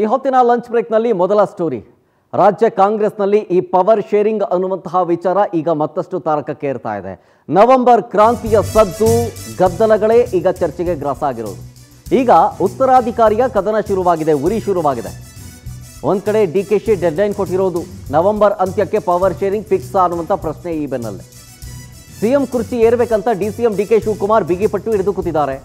ಈ ಹೊತ್ತಿನ ಲಂಚ್ ಬ್ರೇಕ್ನಲ್ಲಿ ಮೊದಲ ಸ್ಟೋರಿ. ರಾಜ್ಯ ಕಾಂಗ್ರೆಸ್ನಲ್ಲಿ ಈ ಪವರ್ ಶೇರಿಂಗ್ ಅನ್ನುವಂತಹ ವಿಚಾರ ಈಗ ಮತ್ತಷ್ಟು ತಾರಕಕ್ಕೆ ಏರ್ತಾ ಇದೆ. ನವೆಂಬರ್ ಕ್ರಾಂತಿಯ ಸದ್ದು ಗದ್ದಲಗಳೇ ಈಗ ಚರ್ಚೆಗೆ ಗ್ರಾಸ ಆಗಿರೋದು. ಈಗ ಉತ್ತರಾಧಿಕಾರಿಯ ಕದನ ಶುರುವಾಗಿದೆ, ಉರಿ ಶುರುವಾಗಿದೆ. ಒಂದು ಕಡೆ DKಶಿ ಡೆಡ್ಲೈನ್ ಕೊಟ್ಟಿರೋದು, ನವೆಂಬರ್ ಅಂತ್ಯಕ್ಕೆ ಪವರ್ ಶೇರಿಂಗ್ ಫಿಕ್ಸ್ ಅನ್ನುವಂಥ ಪ್ರಶ್ನೆ ಈ ಬೆನ್ನಲ್ಲೇ. CM ಕುರ್ಚಿ ಏರಬೇಕಂತ DCM DK ಶಿವಕುಮಾರ್ ಬಿಗಿಪಟ್ಟು ಹಿಡಿದು ಕೂತಿದ್ದಾರೆ.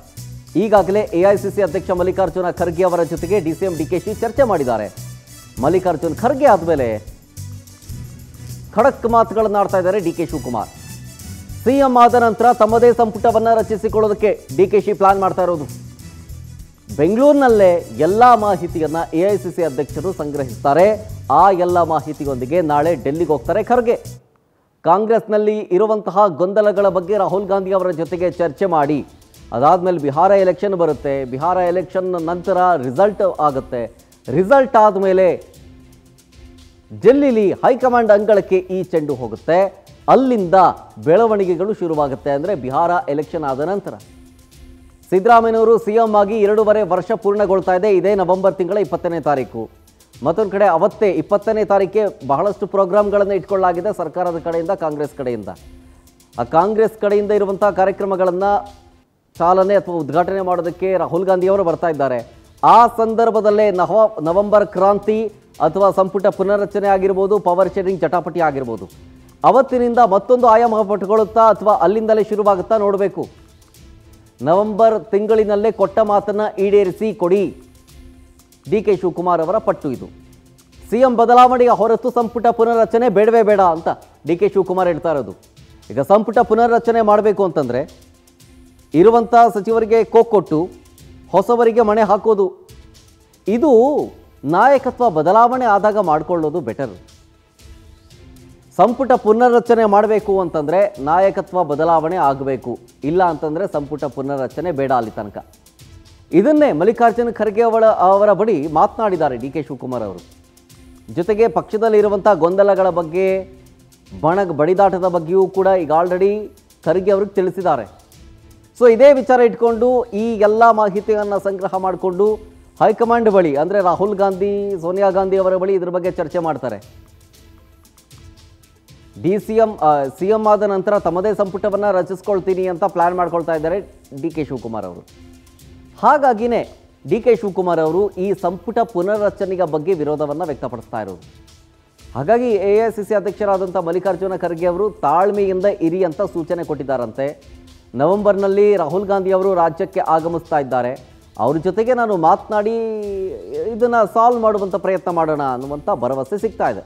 ಈಗಾಗಲೇ AICC ಅಧ್ಯಕ್ಷ ಮಲ್ಲಿಕಾರ್ಜುನ ಖರ್ಗೆ ಅವರ ಜೊತೆಗೆ DCM DKಶಿ ಚರ್ಚೆ ಮಾಡಿದ್ದಾರೆ. ಮಲ್ಲಿಕಾರ್ಜುನ್ ಖರ್ಗೆ ಆದಮೇಲೆ ಖಡಕ್ ಮಾತುಗಳನ್ನಾಡ್ತಾ ಇದ್ದಾರೆ DK ಶಿವಕುಮಾರ್. CM ಆದ ನಂತರ ತಮ್ಮದೇ ಸಂಪುಟವನ್ನು ರಚಿಸಿಕೊಳ್ಳೋದಕ್ಕೆ DKಶಿ ಪ್ಲಾನ್ ಮಾಡ್ತಾ ಇರೋದು. ಬೆಂಗಳೂರಿನಲ್ಲೇ ಎಲ್ಲ ಮಾಹಿತಿಯನ್ನು AICC ಅಧ್ಯಕ್ಷರು ಸಂಗ್ರಹಿಸ್ತಾರೆ. ಆ ಎಲ್ಲ ಮಾಹಿತಿಯೊಂದಿಗೆ ನಾಳೆ ಡೆಲ್ಲಿಗೆ ಹೋಗ್ತಾರೆ ಖರ್ಗೆ. ಕಾಂಗ್ರೆಸ್ನಲ್ಲಿ ಇರುವಂತಹ ಗೊಂದಲಗಳ ಬಗ್ಗೆ ರಾಹುಲ್ ಗಾಂಧಿ ಅವರ ಜೊತೆಗೆ ಚರ್ಚೆ ಮಾಡಿ, ಅದಾದಮೇಲೆ ಬಿಹಾರ ಎಲೆಕ್ಷನ್ ಬರುತ್ತೆ. ಬಿಹಾರ ಎಲೆಕ್ಷನ್ ನಂತರ ರಿಸಲ್ಟ್ ಆಗುತ್ತೆ. ರಿಸಲ್ಟ್ ಆದಮೇಲೆ ಡೆಲ್ಲಿಲಿ ಹೈಕಮಾಂಡ್ ಅಂಗಳಕ್ಕೆ ಈ ಚೆಂಡು ಹೋಗುತ್ತೆ. ಅಲ್ಲಿಂದ ಬೆಳವಣಿಗೆಗಳು ಶುರುವಾಗುತ್ತೆ. ಅಂದರೆ ಬಿಹಾರ ಎಲೆಕ್ಷನ್ ಆದ ನಂತರ ಸಿದ್ದರಾಮಯ್ಯನವರು CM ಆಗಿ 2.5 ವರ್ಷ ಪೂರ್ಣಗೊಳ್ತಾ ಇದೆ. ಇದೇ ನವೆಂಬರ್ ತಿಂಗಳ 20ನೇ ತಾರೀಕು. ಮತ್ತೊಂದು ಕಡೆ ಅವತ್ತೇ 20ನೇ ತಾರೀಕೆ ಬಹಳಷ್ಟು ಪ್ರೋಗ್ರಾಮ್ಗಳನ್ನು ಇಟ್ಕೊಳ್ಳಲಾಗಿದೆ ಸರ್ಕಾರದ ಕಡೆಯಿಂದ, ಕಾಂಗ್ರೆಸ್ ಕಡೆಯಿಂದ. ಆ ಕಾಂಗ್ರೆಸ್ ಕಡೆಯಿಂದ ಇರುವಂಥ ಕಾರ್ಯಕ್ರಮಗಳನ್ನು ಚಾಲನೆ ಅಥವಾ ಉದ್ಘಾಟನೆ ಮಾಡೋದಕ್ಕೆ ರಾಹುಲ್ ಗಾಂಧಿ ಅವರು ಬರ್ತಾ ಇದ್ದಾರೆ. ಆ ಸಂದರ್ಭದಲ್ಲೇ ನವೆಂಬರ್ ಕ್ರಾಂತಿ ಅಥವಾ ಸಂಪುಟ ಪುನರ್ರಚನೆ ಆಗಿರ್ಬೋದು, ಪವರ್ ಶೇರಿಂಗ್ ಚಟಾಪಟಿ ಆಗಿರ್ಬೋದು. ಅವತ್ತಿನಿಂದ ಮತ್ತೊಂದು ಆಯಾಮ ಪಟ್ಟುಕೊಳ್ಳುತ್ತಾ ಅಥವಾ ಅಲ್ಲಿಂದಲೇ ಶುರುವಾಗುತ್ತಾ ನೋಡಬೇಕು. ನವೆಂಬರ್ ತಿಂಗಳಿನಲ್ಲೇ ಕೊಟ್ಟ ಮಾತನ್ನು ಈಡೇರಿಸಿ ಕೊಡಿ, DK ಶಿವಕುಮಾರ್ ಅವರ ಪಟ್ಟು ಇದು. CM ಬದಲಾವಣೆಯ ಹೊರತು ಸಂಪುಟ ಪುನರ್ರಚನೆ ಬೇಡವೇ ಬೇಡ ಅಂತ DK ಶಿವಕುಮಾರ್ ಹೇಳ್ತಾ ಇರೋದು. ಈಗ ಸಂಪುಟ ಪುನರ್ರಚನೆ ಮಾಡಬೇಕು ಅಂತಂದರೆ ಇರುವಂಥ ಸಚಿವರಿಗೆ ಕೊಟ್ಟು ಹೊಸವರಿಗೆ ಮಣೆ ಹಾಕೋದು, ಇದು ನಾಯಕತ್ವ ಬದಲಾವಣೆ ಆದಾಗ ಮಾಡಿಕೊಳ್ಳೋದು ಬೆಟರ್. ಸಂಪುಟ ಪುನರ್ರಚನೆ ಮಾಡಬೇಕು ಅಂತಂದರೆ ನಾಯಕತ್ವ ಬದಲಾವಣೆ ಆಗಬೇಕು, ಇಲ್ಲ ಅಂತಂದರೆ ಸಂಪುಟ ಪುನರ್ರಚನೆ ಬೇಡ ಅಲ್ಲಿ ತನಕ. ಇದನ್ನೇ ಮಲ್ಲಿಕಾರ್ಜುನ ಖರ್ಗೆ ಅವರ ಬಳಿ ಮಾತನಾಡಿದ್ದಾರೆ DK ಶಿವಕುಮಾರ್ ಅವರು. ಜೊತೆಗೆ ಪಕ್ಷದಲ್ಲಿರುವಂಥ ಗೊಂದಲಗಳ ಬಗ್ಗೆ, ಬಡಿದಾಟದ ಬಗ್ಗೆಯೂ ಕೂಡ ಈಗ ಆಲ್ರೆಡಿ ಖರ್ಗೆ ಅವ್ರಿಗೆ ತಿಳಿಸಿದ್ದಾರೆ. ಸೊ ಇದೇ ವಿಚಾರ ಇಟ್ಕೊಂಡು ಈ ಎಲ್ಲ ಮಾಹಿತಿಯನ್ನು ಸಂಗ್ರಹ ಮಾಡಿಕೊಂಡು ಹೈಕಮಾಂಡ್ ಬಳಿ, ಅಂದರೆ ರಾಹುಲ್ ಗಾಂಧಿ, ಸೋನಿಯಾ ಗಾಂಧಿ ಅವರ ಬಳಿ ಇದ್ರ ಬಗ್ಗೆ ಚರ್ಚೆ ಮಾಡ್ತಾರೆ. CM ಆದ ನಂತರ ತಮ್ಮದೇ ಸಂಪುಟವನ್ನು ರಚಿಸ್ಕೊಳ್ತೀನಿ ಅಂತ ಪ್ಲ್ಯಾನ್ ಮಾಡ್ಕೊಳ್ತಾ ಇದ್ದಾರೆ DK ಶಿವಕುಮಾರ್ ಅವರು. ಹಾಗಾಗಿನೇ DK ಶಿವಕುಮಾರ್ ಅವರು ಈ ಸಂಪುಟ ಪುನರ್ರಚನೆಯ ಬಗ್ಗೆ ವಿರೋಧವನ್ನು ವ್ಯಕ್ತಪಡಿಸ್ತಾ ಇರೋದು. ಹಾಗಾಗಿ AICC ಅಧ್ಯಕ್ಷರಾದಂಥ ಮಲ್ಲಿಕಾರ್ಜುನ ಖರ್ಗೆ ಅವರು ತಾಳ್ಮೆಯಿಂದ ಇರಿ ಅಂತ ಸೂಚನೆ ಕೊಟ್ಟಿದ್ದಾರಂತೆ. ನವೆಂಬರ್ನಲ್ಲಿ ರಾಹುಲ್ ಗಾಂಧಿ ಅವರು ರಾಜ್ಯಕ್ಕೆ ಆಗಮಿಸ್ತಾ ಇದ್ದಾರೆ. ಅವ್ರ ಜೊತೆಗೆ ನಾನು ಮಾತನಾಡಿ ಇದನ್ನು ಸಾಲ್ವ್ ಮಾಡುವಂಥ ಪ್ರಯತ್ನ ಮಾಡೋಣ ಅನ್ನುವಂಥ ಭರವಸೆ ಸಿಗ್ತಾ ಇದೆ.